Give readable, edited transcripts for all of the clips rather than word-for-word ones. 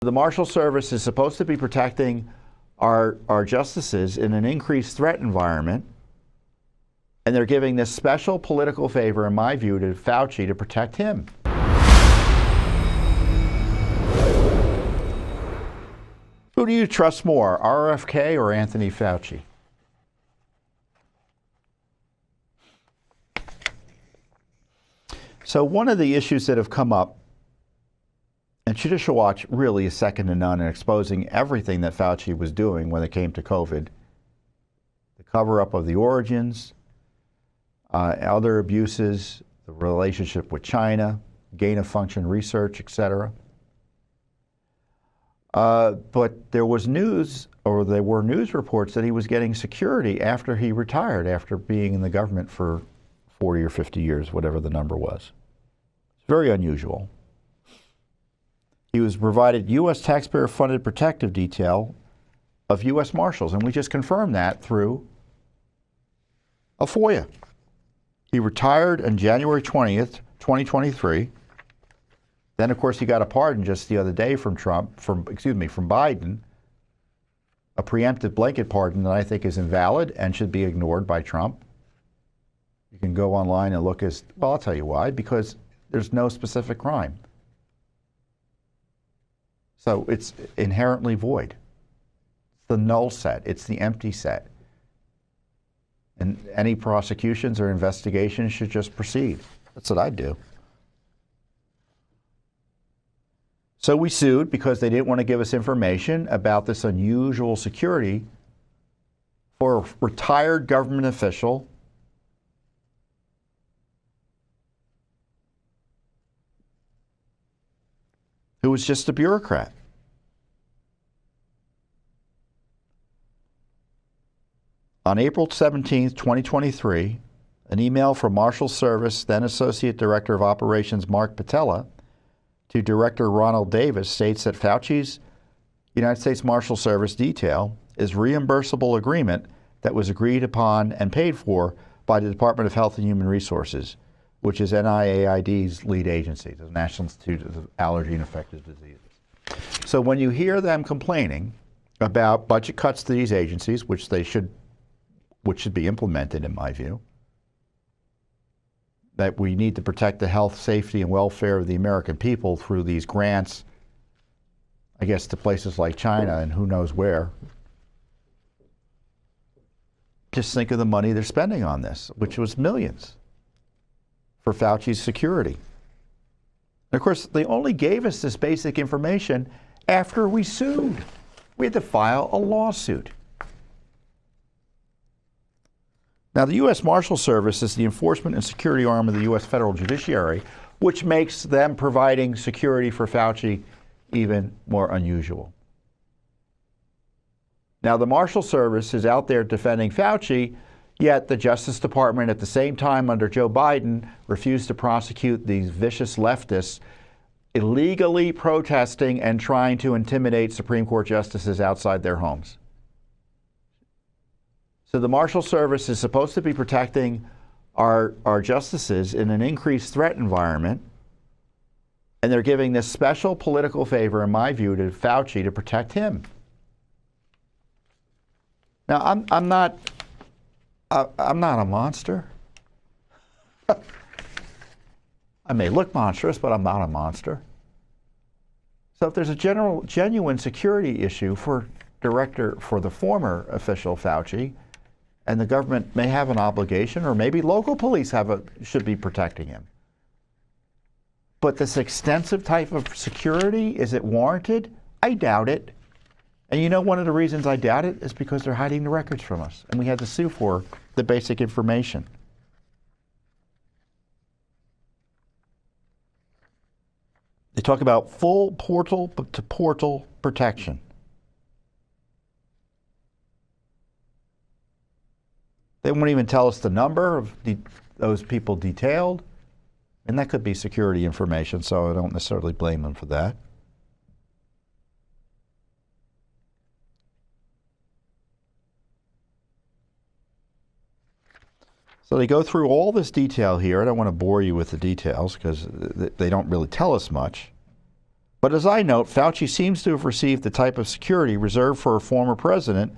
The Marshals Service is supposed to be protecting our justices in an increased threat environment, and they're giving this special political favor, in my view, to Fauci to protect him. Who do you trust more, RFK or Anthony Fauci? So one of the issues that have come up, and Judicial Watch really is second to none in exposing everything that Fauci was doing when it came to COVID, the cover-up of the origins, other abuses, the relationship with China, gain-of-function research, etc. But there was news, or there were news reports that he was getting security after he retired, after being in the government for 40 or 50 years, whatever the number was. It's very unusual. He was provided U.S. taxpayer-funded protective detail of U.S. Marshals, and we just confirmed that through a FOIA. He retired on January 20th, 2023. Then, of course, he got a pardon just the other day from Biden, a preemptive blanket pardon that I think is invalid and should be ignored by Trump. You can go online and look well, I'll tell you why, because there's no specific crime. So it's inherently void. It's the null set. It's the empty set. And any prosecutions or investigations should just proceed. That's what I'd do. So we sued because they didn't want to give us information about this unusual security for a retired government official who was just a bureaucrat. On April 17th, 2023, an email from Marshals Service, then Associate Director of Operations Mark Patella, to Director Ronald Davis states that Fauci's United States Marshals Service detail is reimbursable agreement that was agreed upon and paid for by the Department of Health and Human Resources, which is NIAID's lead agency, the National Institute of Allergy and Infectious Diseases. So when you hear them complaining about budget cuts to these agencies, which should be implemented in my view, that we need to protect the health, safety, and welfare of the American people through these grants, I guess, to places like China and who knows where. Just think of the money they're spending on this, which was millions for Fauci's security. And of course, they only gave us this basic information after we sued. We had to file a lawsuit. Now, the U.S. Marshals Service is the enforcement and security arm of the U.S. federal judiciary, which makes them providing security for Fauci even more unusual. Now, the Marshals Service is out there defending Fauci, yet the Justice Department, at the same time under Joe Biden, refused to prosecute these vicious leftists illegally protesting and trying to intimidate Supreme Court justices outside their homes. So the Marshals Service is supposed to be protecting our justices in an increased threat environment, and they're giving this special political favor, in my view, to Fauci to protect him. Now, I'm not a monster. I may look monstrous, but I'm not a monster. So if there's a genuine security issue for the former official Fauci, and the government may have an obligation, or maybe local police should be protecting him. But this extensive type of security, is it warranted? I doubt it. And you know, one of the reasons I doubt it is because they're hiding the records from us, and we had to sue for the basic information. They talk about full portal-to-portal protection. They won't even tell us the number of those people detailed, and that could be security information, so I don't necessarily blame them for that. So they go through all this detail here. I don't want to bore you with the details because they don't really tell us much. But as I note, Fauci seems to have received the type of security reserved for a former president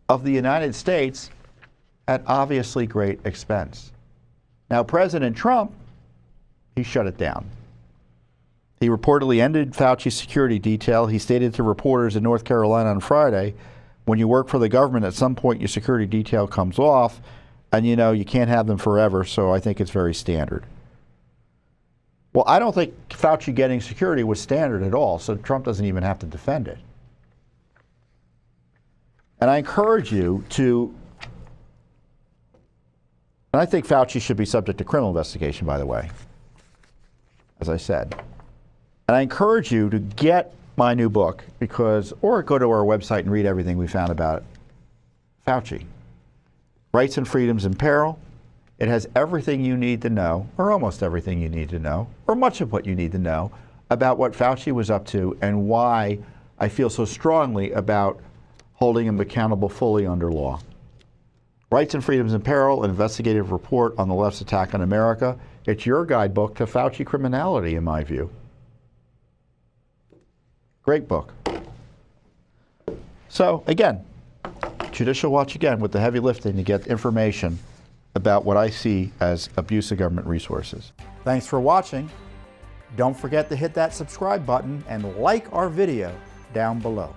of the United States at obviously great expense. Now, President Trump, he shut it down. He reportedly ended Fauci's security detail. He stated to reporters in North Carolina on Friday, when you work for the government, at some point your security detail comes off, and you know you can't have them forever, so I think it's very standard. Well, I don't think Fauci getting security was standard at all, so Trump doesn't even have to defend it. And I encourage you to, and I think Fauci should be subject to criminal investigation, by the way, as I said. And I encourage you to get my new book, or go to our website and read everything we found about Fauci. Rights and Freedoms in Peril. It has everything you need to know, or almost everything you need to know, or much of what you need to know about what Fauci was up to and why I feel so strongly about holding him accountable fully under law. Rights and Freedoms in Peril, an investigative report on the left's attack on America. It's your guidebook to Fauci criminality, in my view. Great book. So, again, Judicial Watch again with the heavy lifting to get information about what I see as abuse of government resources. Thanks for watching. Don't forget to hit that subscribe button and like our video down below.